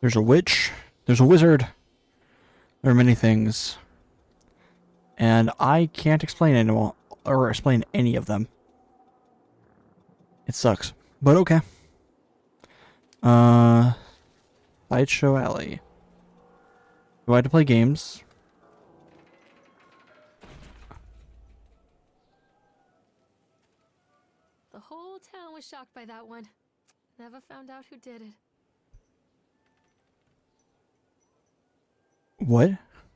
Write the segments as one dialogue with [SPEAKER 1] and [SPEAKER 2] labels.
[SPEAKER 1] There's a witch. There's a wizard. There are many things. And I can't explain any of them. It sucks. But okay. Sideshow Alley. Do I have to play games?
[SPEAKER 2] The whole town was shocked by that one. Never found out who did it.
[SPEAKER 1] What?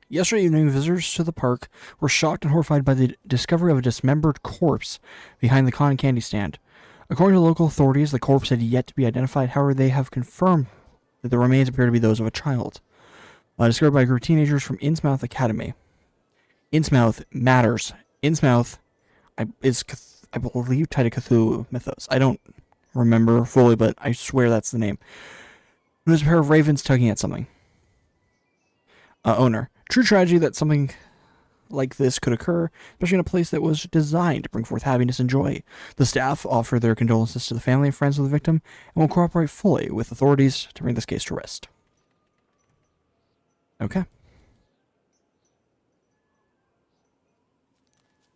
[SPEAKER 1] Yesterday evening, visitors to the park were shocked and horrified by the discovery of a dismembered corpse behind the cotton candy stand. According to local authorities, the corpse had yet to be identified. However, they have confirmed that the remains appear to be those of a child. Discovered by a group of teenagers from Innsmouth Academy. Innsmouth matters. Innsmouth is, I believe, tied to Cthulhu mythos. I don't remember fully, but I swear that's the name. There's a pair of ravens tugging at something. Owner. True tragedy that something like this could occur, especially in a place that was designed to bring forth happiness and joy. The staff offer their condolences to the family and friends of the victim and will cooperate fully with authorities to bring this case to rest. Okay.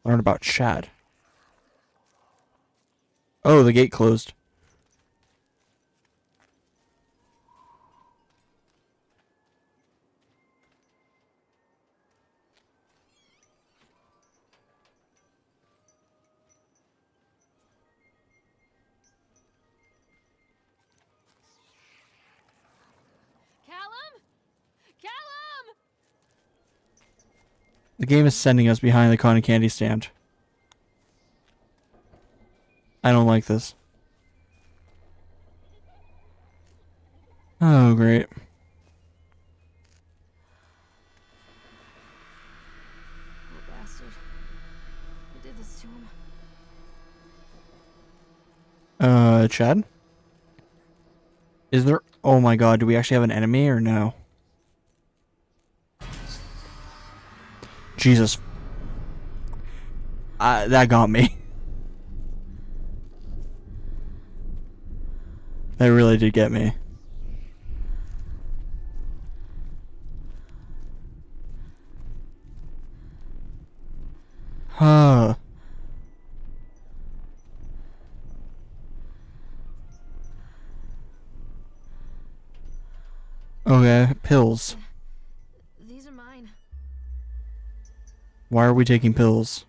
[SPEAKER 1] Learn about Chad. Oh, the gate closed.
[SPEAKER 2] Callum!
[SPEAKER 1] The game is sending us behind the cotton candy stand. I don't like this. Oh, great.
[SPEAKER 2] Poor bastard. Who did this to him?
[SPEAKER 1] Chad? Is there... Oh my god, do we actually have an enemy or no? Jesus. That got me. That really did get me. Huh. Okay, pills.
[SPEAKER 2] These are mine.
[SPEAKER 1] Why are we taking pills?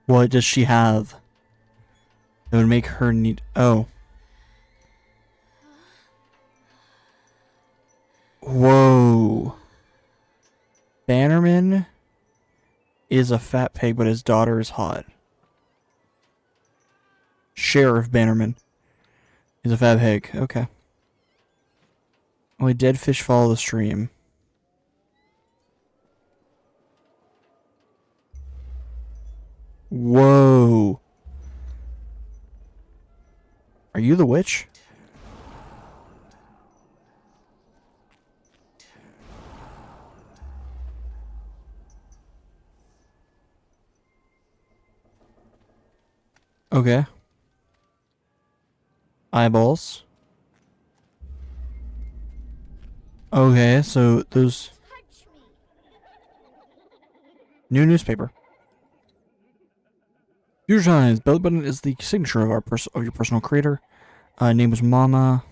[SPEAKER 1] What does she have? It would make her need... Oh. Whoa. Bannerman is a fat pig, but his daughter is hot. Sheriff Bannerman is a fat pig. Okay. Only dead fish follow the stream. Whoa. Are you the witch? Okay. Eyeballs. Okay, so those... New newspaper. Future Times. Belly button is the signature of your personal creator. Name was Mama.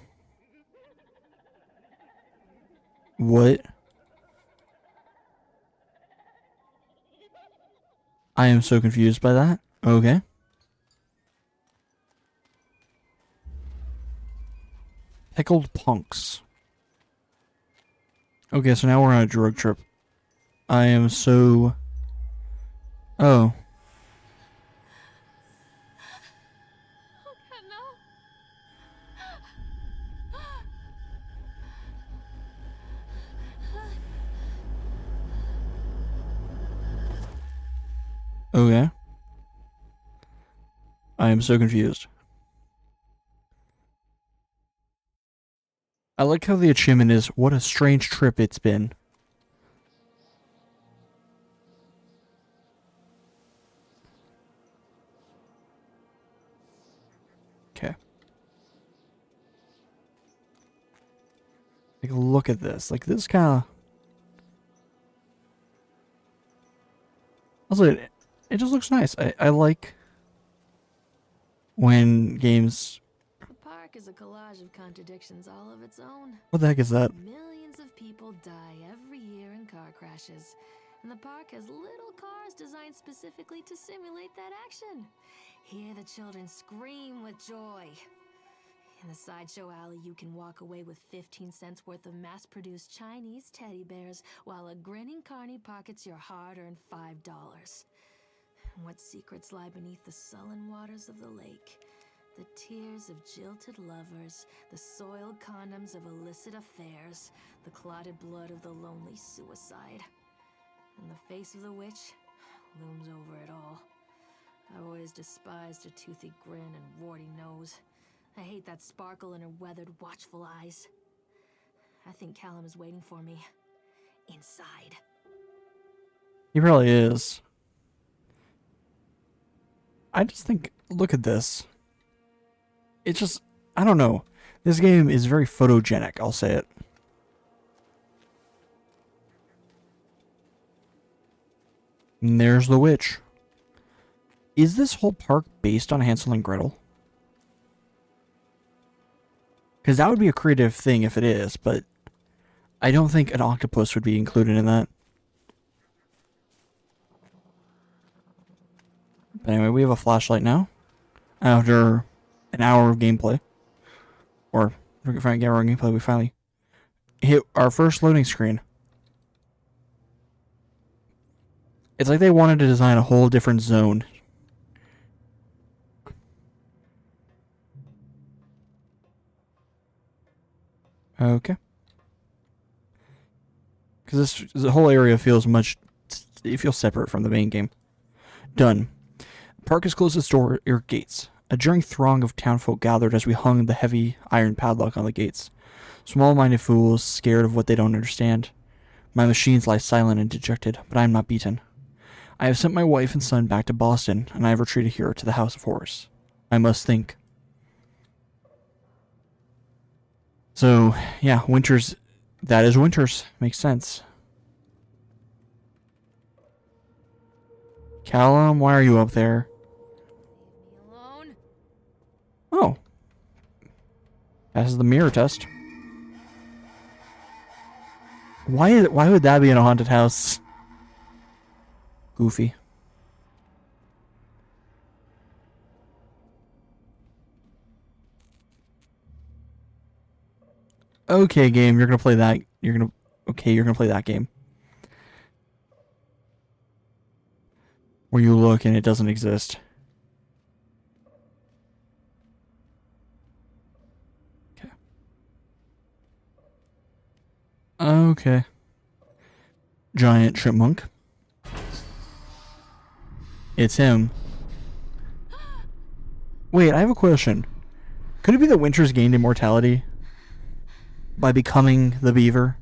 [SPEAKER 1] What? I am so confused by that. Okay. Pickled punks. Okay, so now we're on a drug trip. I am so... Oh. Okay. I am so confused. I like how the achievement is, what a strange trip it's been. Okay. Like, look at this. Like, this kind of... Also, it just looks nice. I like when games...
[SPEAKER 2] The park is a collage of contradictions all of its own.
[SPEAKER 1] What the heck is that?
[SPEAKER 2] Millions of people die every year in car crashes, and the park has little cars designed specifically to simulate that action. Hear the children scream with joy. In the sideshow alley, you can walk away with 15 cents worth of mass-produced Chinese teddy bears, while a grinning carny pockets your hard-earned $5. What secrets lie beneath the sullen waters of the lake? The tears of jilted lovers, the soiled condoms of illicit affairs, the clotted blood of the lonely suicide. And the face of the witch looms over it all. I've always despised her toothy grin and warty nose. I hate that sparkle in her weathered, watchful eyes. I think Callum is waiting for me. Inside.
[SPEAKER 1] He really is. I just think, look at this. It's just, I don't know. This game is very photogenic, I'll say it. And there's the witch. Is this whole park based on Hansel and Gretel? Because that would be a creative thing if it is, but I don't think an octopus would be included in that. But anyway, we have a flashlight now. After an hour of gameplay. Or, Frank, hour of gameplay, we finally hit our first loading screen. It's like they wanted to design a whole different zone. Okay. Because this whole area feels it feels separate from the main game. Done. The park has closed its gates. A jeering throng of townfolk gathered as we hung the heavy iron padlock on the gates. Small-minded fools, scared of what they don't understand. My machines lie silent and dejected, but I am not beaten. I have sent my wife and son back to Boston, and I have retreated here to the House of Horrors. I must think. So, yeah, Winters. That is Winters. Makes sense. Callum, why are you up there?
[SPEAKER 2] Leave me alone.
[SPEAKER 1] Oh. Passes the mirror test. Why would that be in a haunted house? Goofy. Okay, game, you're gonna play that. You're gonna play that game. Where you look and it doesn't exist. Okay. Okay. Giant chipmunk. It's him. Wait, I have a question. Could it be that Winters gained immortality by becoming the beaver?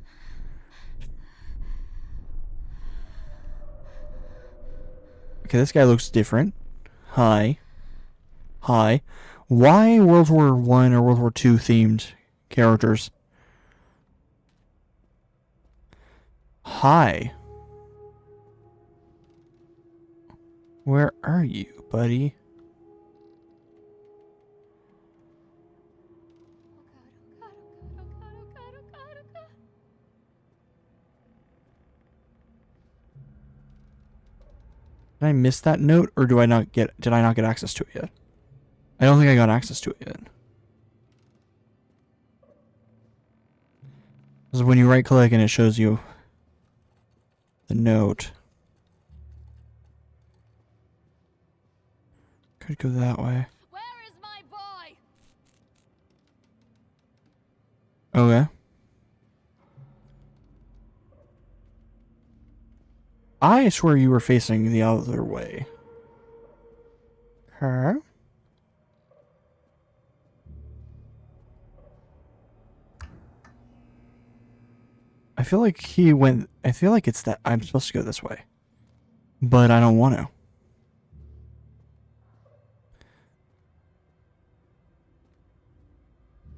[SPEAKER 1] Okay, this guy looks different. Hi. Hi. Why World War One or World War Two themed characters? Hi. Where are you, buddy?
[SPEAKER 2] Oh god, oh god, oh god, oh god, oh god, oh god.
[SPEAKER 1] Did I miss that note, or did I not get access to it yet? I don't think I got access to it yet. This is when you right click and it shows you the note. Could go that way.
[SPEAKER 2] Where is my boy?
[SPEAKER 1] Okay. I swear you were facing the other way. Huh? I feel like I feel like it's that I'm supposed to go this way. But I don't want to.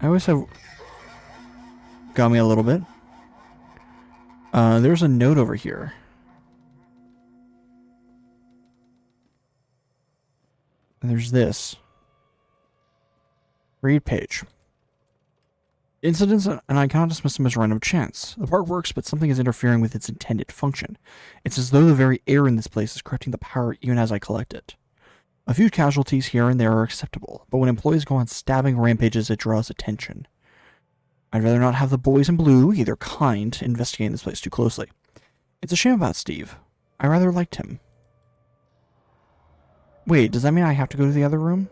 [SPEAKER 1] I always have... got me a little bit. There's a note over here. And there's this. Read page. Incidents, and I cannot dismiss them as random chance. The park works, but something is interfering with its intended function. It's as though the very air in this place is corrupting the power even as I collect it. A few casualties here and there are acceptable, but when employees go on stabbing rampages, it draws attention. I'd rather not have the boys in blue, either kind, investigating this place too closely. It's a shame about Steve. I rather liked him. Wait, does that mean I have to go to the other room?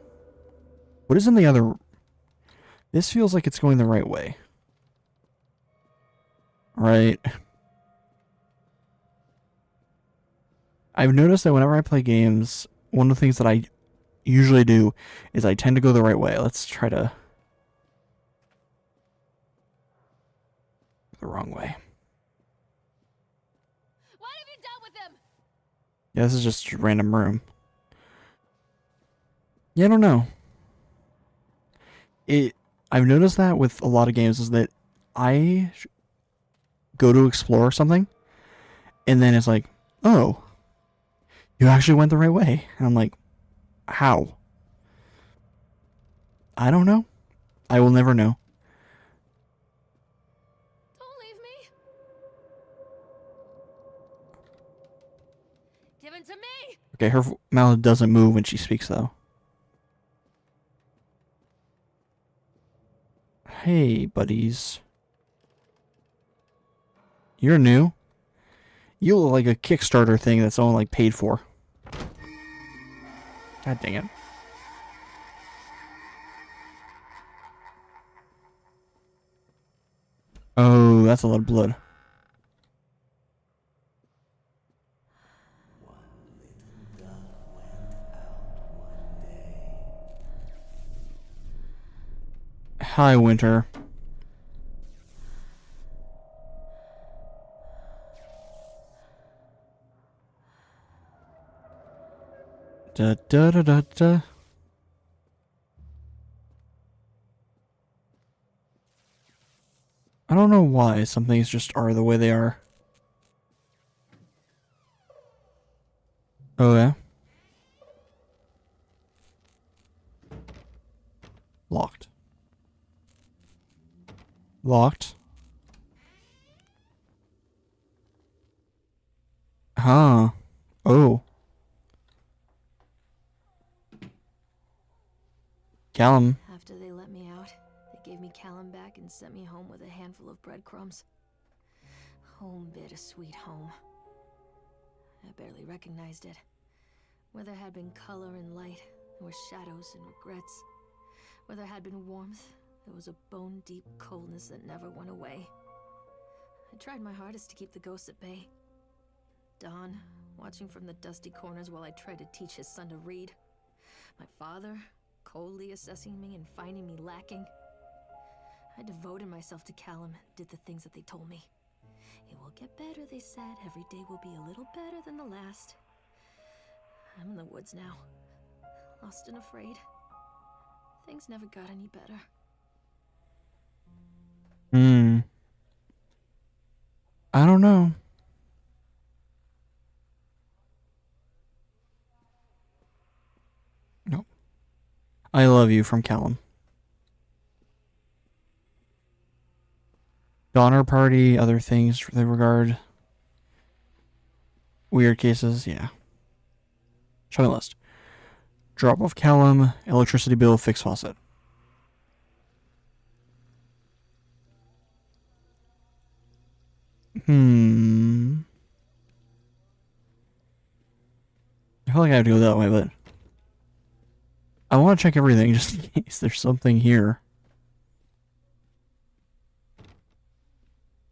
[SPEAKER 1] What is in the other... This feels like it's going the right way. Right. I've noticed that whenever I play games, one of the things that I usually do is I tend to go the right way. Let's try to... the wrong way.
[SPEAKER 2] What have you done with them?
[SPEAKER 1] Yeah, this is just a random room. Yeah, I don't know. I've noticed that with a lot of games is that I go to explore something, and then it's like, oh, you actually went the right way. And I'm like, how? I don't know. I will never know.
[SPEAKER 2] Don't leave me. Give it to me.
[SPEAKER 1] Okay, her mouth doesn't move when she speaks, though. Hey, buddies. You're new. You look like a Kickstarter thing that's only like paid for. God dang it. Oh, that's a lot of blood. Hi, Winter. Da da da da da. I don't know why some things just are the way they are. Oh yeah. Locked. Locked. Huh. Oh. Callum.
[SPEAKER 2] After they let me out, they gave me Callum back and sent me home with a handful of breadcrumbs. Home, bittersweet home. I barely recognized it. Where there had been color and light, there were shadows and regrets. Where there had been warmth, there was a bone-deep coldness that never went away. I tried my hardest to keep the ghosts at bay. Don, watching from the dusty corners while I tried to teach his son to read. My father, coldly assessing me and finding me lacking. I devoted myself to Callum and did the things that they told me. It will get better, they said. Every day will be a little better than the last. I'm in the woods now, lost and afraid. Things never got any better.
[SPEAKER 1] I don't know. Nope. I love you from Callum. Donner party, other things they regard. Weird cases, yeah. Show me the list. Drop off Callum, electricity bill, fix faucet. I feel like I have to go that way, but I want to check everything just in case there's something here.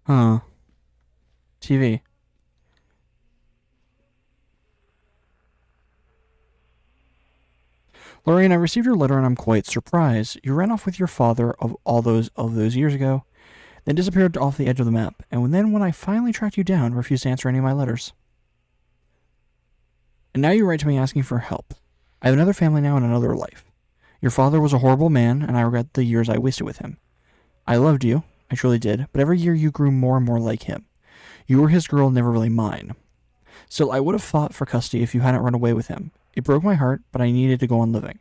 [SPEAKER 1] Huh. TV. Lorraine, I received your letter and I'm quite surprised. You ran off with your father of all those years ago, then disappeared off the edge of the map, and then when I finally tracked you down, refused to answer any of my letters. And now you write to me asking for help. I have another family now and another life. Your father was a horrible man, and I regret the years I wasted with him. I loved you, I truly did. But every year you grew more and more like him. You were his girl, never really mine. Still, I would have fought for custody if you hadn't run away with him. It broke my heart, but I needed to go on living.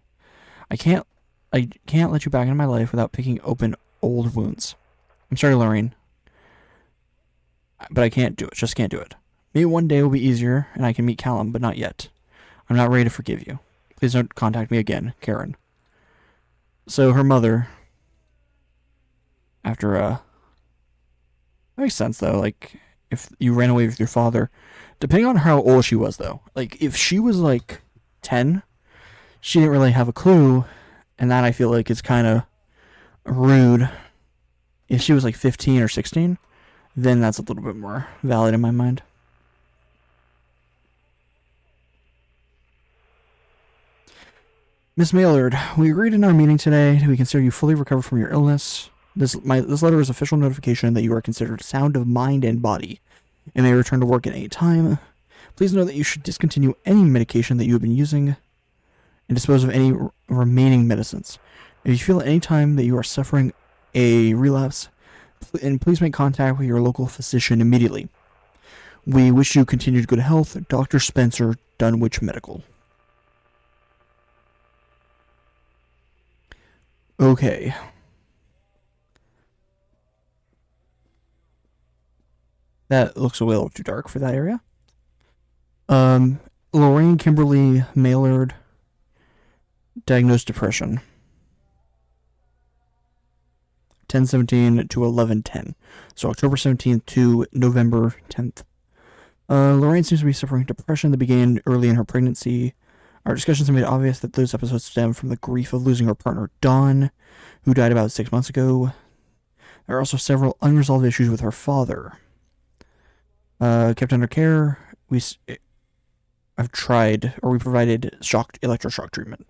[SPEAKER 1] I can't let you back into my life without picking open old wounds. I'm sorry, Lorraine, but I can't do it. Just can't do it. Maybe one day will be easier, and I can meet Callum, but not yet. I'm not ready to forgive you. Please don't contact me again, Karen. So her mother, after that makes sense though. Like if you ran away with your father, depending on how old she was though. Like if she was like 10, she didn't really have a clue, and that I feel like is kind of rude. If she was like 15 or 16, then that's a little bit more valid in my mind. Miss Maillard, we agreed in our meeting today we consider you fully recovered from your illness. This letter is official notification that you are considered sound of mind and body and may return to work at any time. Please know that you should discontinue any medication that you have been using and dispose of any remaining medicines. If you feel at any time that you are suffering a relapse, and please make contact with your local physician immediately. We wish you continued good health. Dr. Spencer, Dunwich Medical. Okay. That looks a little too dark for that area. Lorraine Kimberly Maillard, diagnosed depression. 10/17 to 11/10. So October 17th to November 10th. Lorraine seems to be suffering depression that began early in her pregnancy. Our discussions have made it obvious that those episodes stem from the grief of losing her partner, Dawn, who died about 6 months ago. There are also several unresolved issues with her father. Kept under care, we provided electroshock treatment.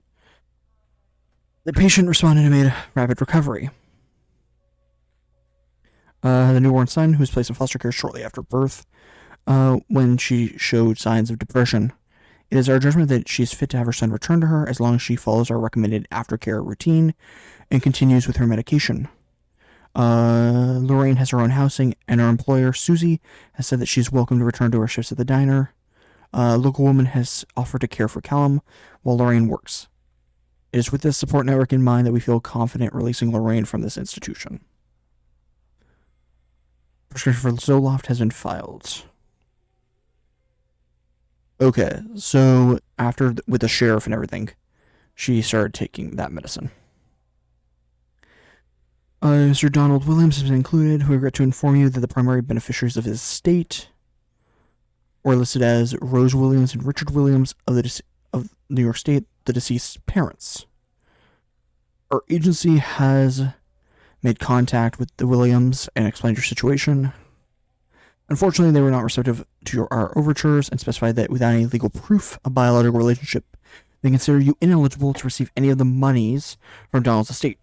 [SPEAKER 1] The patient responded and made rapid recovery. The newborn son, who was placed in foster care shortly after birth, when she showed signs of depression. It is our judgment that she is fit to have her son returned to her as long as she follows our recommended aftercare routine and continues with her medication. Lorraine has her own housing, and our employer, Susie, has said that she's welcome to return to her shifts at the diner. A local woman has offered to care for Callum while Lorraine works. It is with this support network in mind that we feel confident releasing Lorraine from this institution. Prescription for Zoloft has been filed. Okay, so after with the sheriff and everything, she started taking that medicine. Mr. Donald Williams has been included. We regret to inform you that the primary beneficiaries of his estate were listed as Rose Williams and Richard Williams of New York State, the deceased's parents. Our agency has made contact with the Williams and explained your situation. Unfortunately, they were not receptive to our overtures and specified that without any legal proof of biological relationship, they consider you ineligible to receive any of the monies from Donald's estate.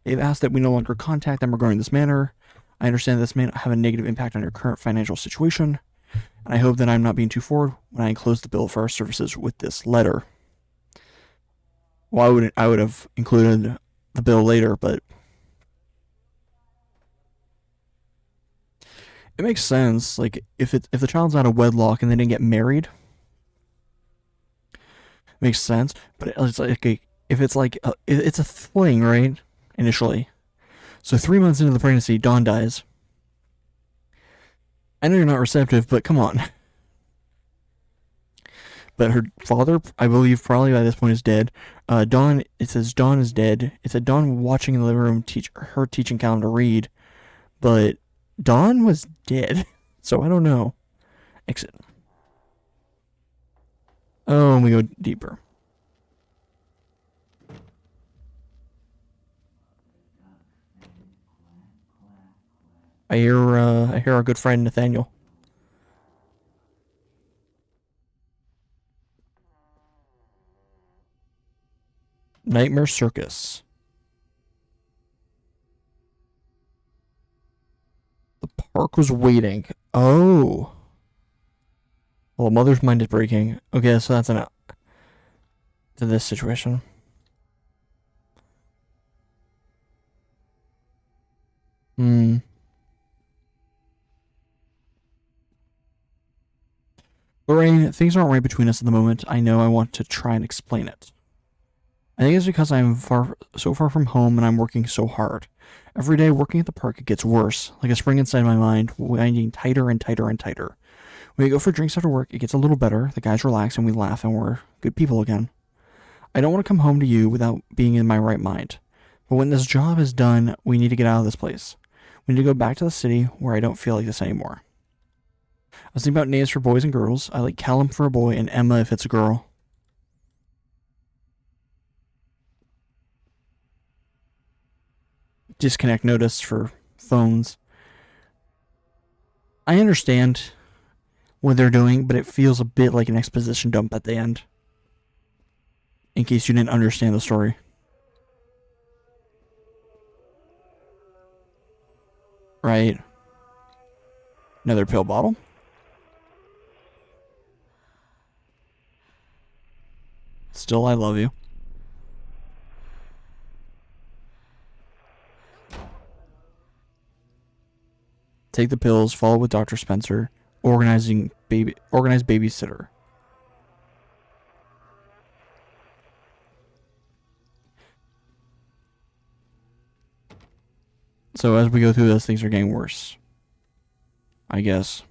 [SPEAKER 1] They've asked that we no longer contact them regarding this matter. I understand this may not have a negative impact on your current financial situation, and I hope that I'm not being too forward when I enclose the bill for our services with this letter. Well, I would have included the bill later, but it makes sense. Like if the child's out of wedlock and they didn't get married, it makes sense. But it's like if it's like it's a fling, right? Initially, so 3 months into the pregnancy, Dawn dies. I know you're not receptive, but come on. But her father, I believe, probably by this point is dead. Dawn, it says Dawn is dead. It said Dawn watching in the living room, teaching Callum to read, but Dawn was dead. So I don't know. Exit. Oh, and we go deeper. I hear our good friend Nathaniel. Nightmare Circus. The park was waiting. Oh. Well, mother's mind is breaking. Okay, so that's an to this situation. Hmm. Lorraine, things aren't right between us at the moment. I know I want to try and explain it. I think it's because I'm so far from home and I'm working so hard. Every day working at the park, it gets worse, like a spring inside my mind, winding tighter and tighter and tighter. When we go for drinks after work, it gets a little better. The guys relax and we laugh and we're good people again. I don't want to come home to you without being in my right mind. But when this job is done, we need to get out of this place. We need to go back to the city where I don't feel like this anymore. I was thinking about names for boys and girls. I like Callum for a boy and Emma if it's a girl. Disconnect notice for phones. I understand what they're doing, but it feels a bit like an exposition dump at the end. In case you didn't understand the story. Right. Another pill bottle. Still, I love you. Take the pills, follow with Dr. Spencer, organize babysitter. So as we go through this, things are getting worse. I guess.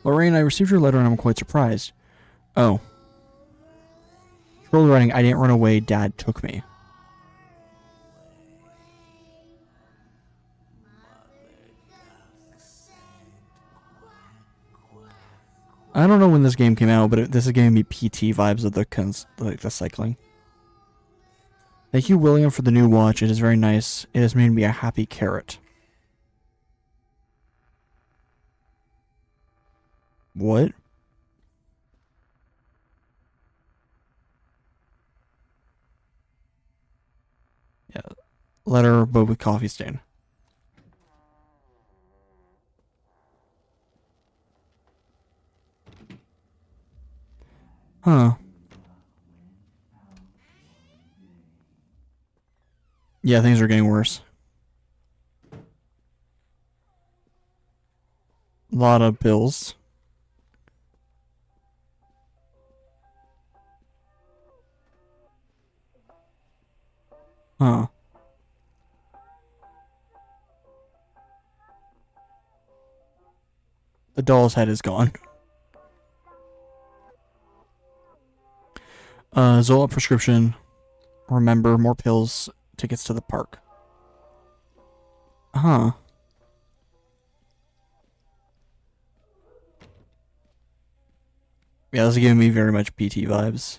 [SPEAKER 1] Lorraine, I received your letter and I'm quite surprised. Oh. Scroll writing, I didn't run away, Dad took me. I don't know when this game came out, but this is giving me PT vibes of the cycling. Thank you, William, for the new watch. It is very nice. It has made me a happy carrot. What? Yeah. Letter, but with coffee stain. Huh. Yeah, things are getting worse. A lot of bills. Huh. The doll's head is gone. Zola prescription. Remember, more pills. Tickets to the park. Huh. Yeah, this is giving me very much PT vibes.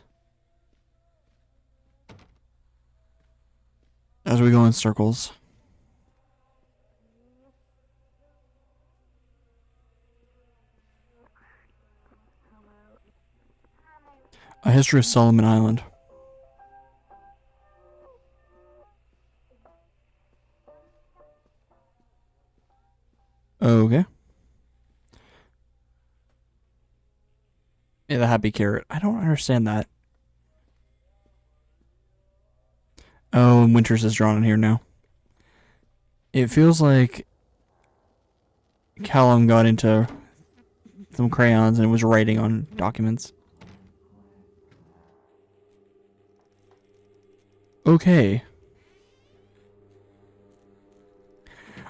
[SPEAKER 1] As we go in circles. A history of Solomon Island. Okay. Yeah, the happy carrot. I don't understand that. Oh, and Winters is drawn in here now. It feels like Callum got into some crayons and was writing on documents. Okay.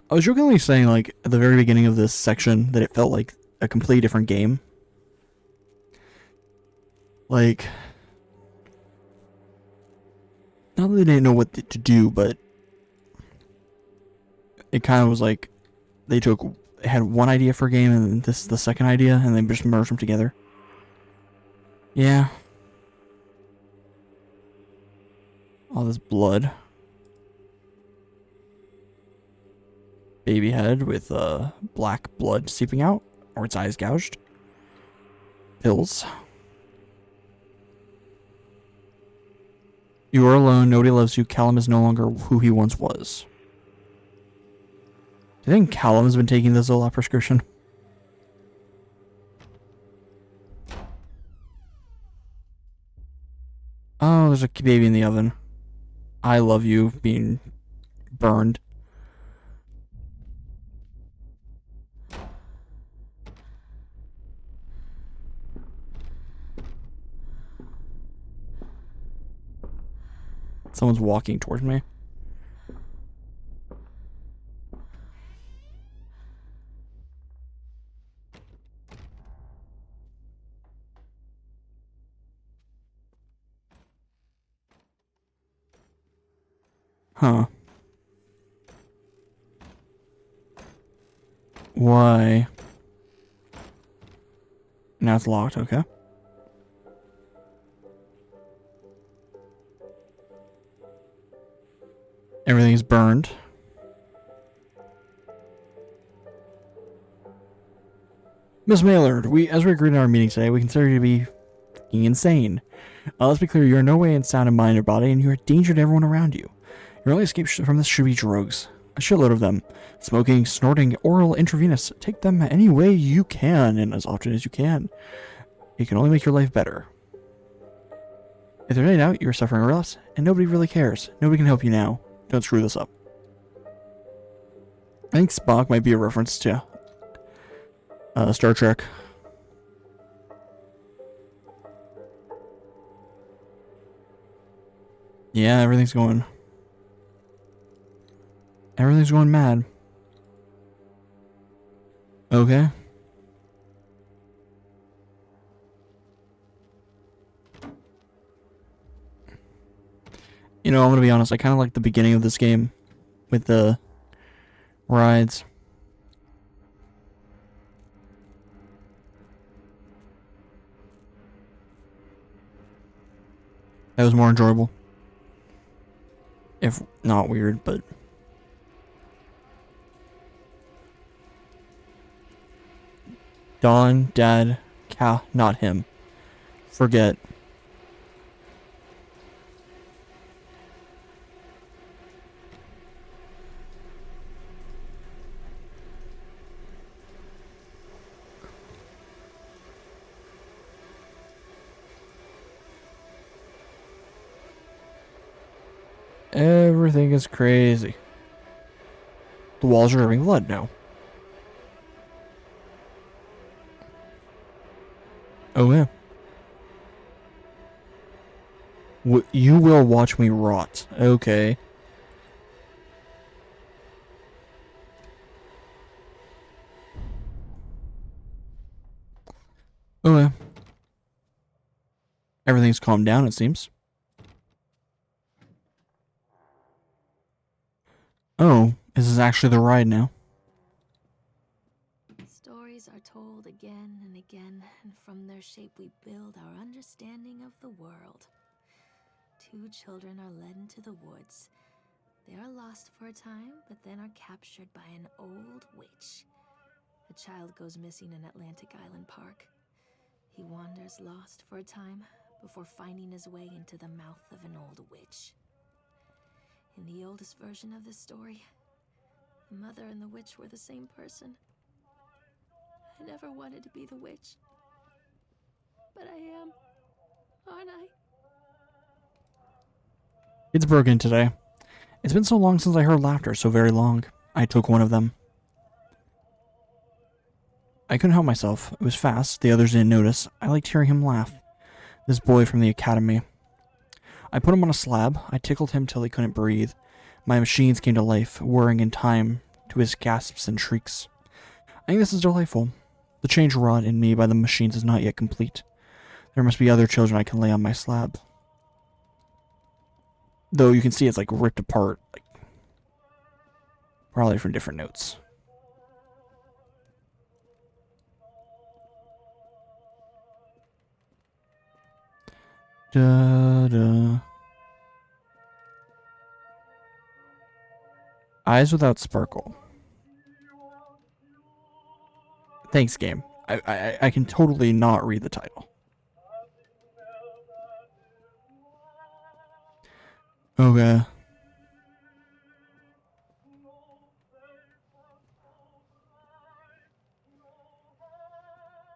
[SPEAKER 1] I was jokingly saying, like, at the very beginning of this section that it felt like a completely different game. Like, not that they didn't know what to do, but it kind of was like they had one idea for a game and this the second idea, and they just merged them together. Yeah. All this blood. Baby head with black blood seeping out, or its eyes gouged. Pills. You are alone. Nobody loves you. Callum is no longer who he once was. Do you think Callum has been taking the Zola prescription? there's a baby in the oven. I love you being burned. Someone's walking towards me. Huh. Why? Now it's locked, okay. Everything's burned. Miss Maylard, as we agreed in our meeting today, we consider you to be fucking insane. Let's be clear, you are no way in sound of mind or body, and you are a danger to everyone around you. Your only escape from this should be drugs. A shitload of them. Smoking, snorting, oral, intravenous. Take them any way you can, and as often as you can. It can only make your life better. If there's any doubt, you are suffering a relapse, and nobody really cares. Nobody can help you now. Don't screw this up. I think Spock might be a reference to Star Trek. Yeah, everything's going mad. Okay. You know, I'm gonna be honest, I kind of like the beginning of this game with the rides. That was more enjoyable. If not weird, but... Don, Dad, Cal, not him. Forget. Everything is crazy. The walls are dripping blood now. Oh yeah. You will watch me rot. Okay. Oh yeah. Everything's calmed down, it seems. Oh, this is actually the ride now.
[SPEAKER 2] Stories are told again and again, and from their shape we build our understanding of the world. Two children are led into the woods. They are lost for a time, but then are captured by an old witch. A child goes missing in Atlantic Island Park. He wanders lost for a time before finding his way into the mouth of an old witch. In the oldest version of this story, the mother and the witch were the same person. I never wanted to be the witch, but I am, aren't I?
[SPEAKER 1] It's broken today. It's been so long since I heard laughter, so very long. I took one of them. I couldn't help myself. It was fast. The others didn't notice. I liked hearing him laugh. This boy from the academy. I put him on a slab. I tickled him till he couldn't breathe. My machines came to life, whirring in time to his gasps and shrieks. I think this is delightful. The change wrought in me by the machines is not yet complete. There must be other children I can lay on my slab. Though you can see it's like ripped apart. Like, probably from different notes. Da-da. Eyes without sparkle. Thanks, game. I can totally not read the title. Okay.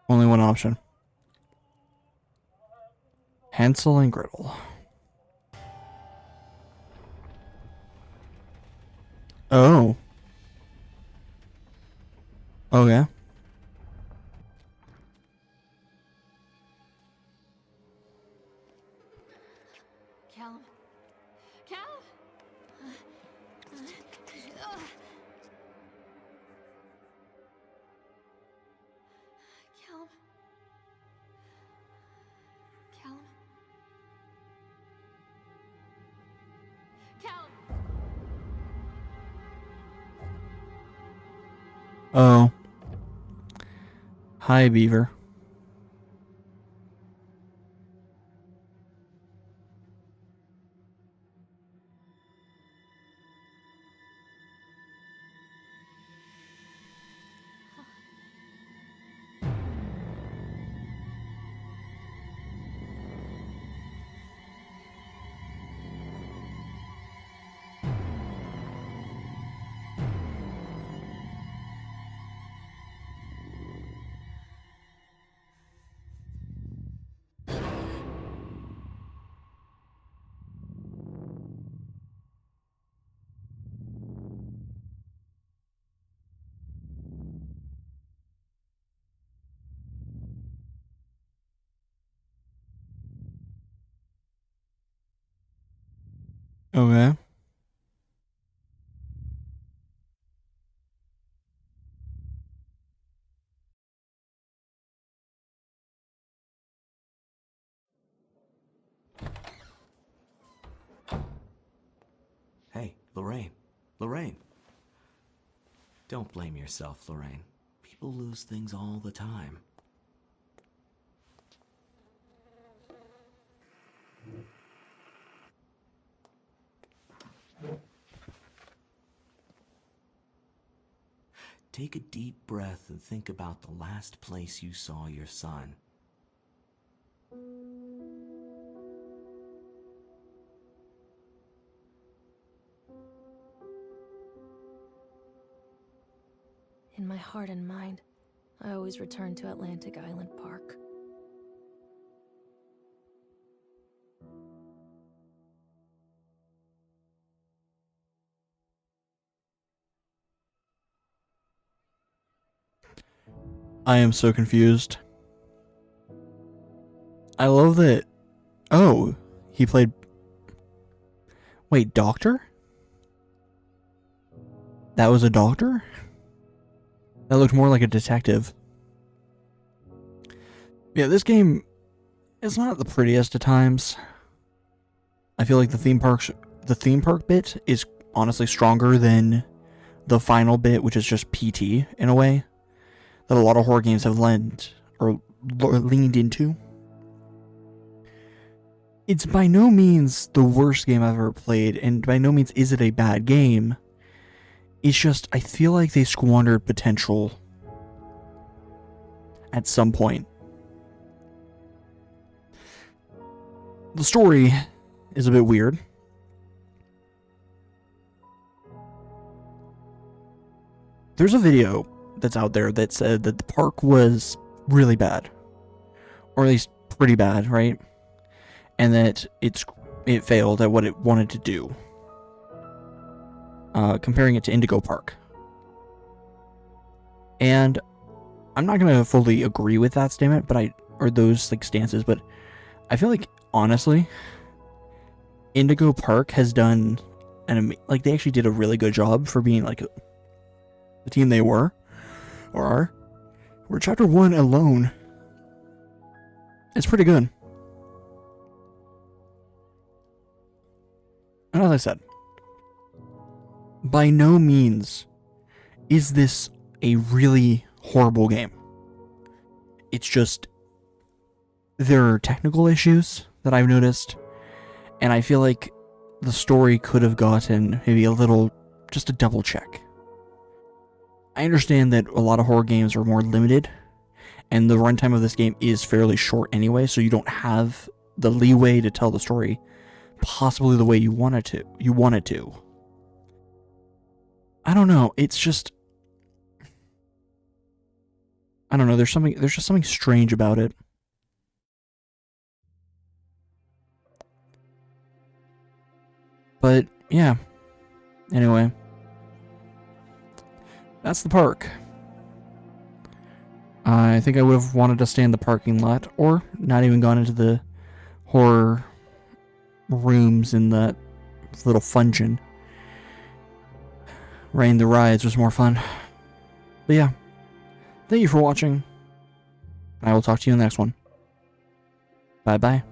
[SPEAKER 1] Only one option. Hansel and Gretel. Oh. Okay.
[SPEAKER 2] Callum? Callum? Callum? Callum? Callum?
[SPEAKER 1] Oh. Hi, Beaver. Okay.
[SPEAKER 3] Hey, Lorraine. Lorraine. Don't blame yourself, Lorraine. People lose things all the time. Take a deep breath and think about the last place you saw your son.
[SPEAKER 2] In my heart and mind, I always return to Atlantic Island Park.
[SPEAKER 1] I am so confused. I love that. Oh, he played. Wait, doctor? That was a doctor? That looked more like a detective. Yeah, this game is not the prettiest at times. I feel like the theme park bit is honestly stronger than the final bit, which is just PT in a way that a lot of horror games have leaned into. It's by no means the worst game I've ever played, and by no means is it a bad game. It's just, I feel like they squandered potential at some point. The story is a bit weird. There's a video that's out there that said that the park was really bad. Or at least pretty bad, right? And that it failed at what it wanted to do. Comparing it to Indigo Park. And I'm not going to fully agree with that statement, or those like stances, but I feel like honestly, Indigo Park has done they actually did a really good job for being like the team they were or are. Where chapter 1 alone is pretty good. And as I said, by no means is this a really horrible game. It's just there are technical issues that I've noticed, and I feel like the story could have gotten maybe just a double check. I understand that a lot of horror games are more limited, and the runtime of this game is fairly short anyway, so you don't have the leeway to tell the story possibly the way you want it to. I don't know, it's just, I don't know, there's just something strange about it. But yeah. Anyway, that's the park. I think I would have wanted to stay in the parking lot, or not even gone into the horror rooms in that little function. Riding the rides was more fun. But yeah, thank you for watching. I will talk to you in the next one. Bye bye.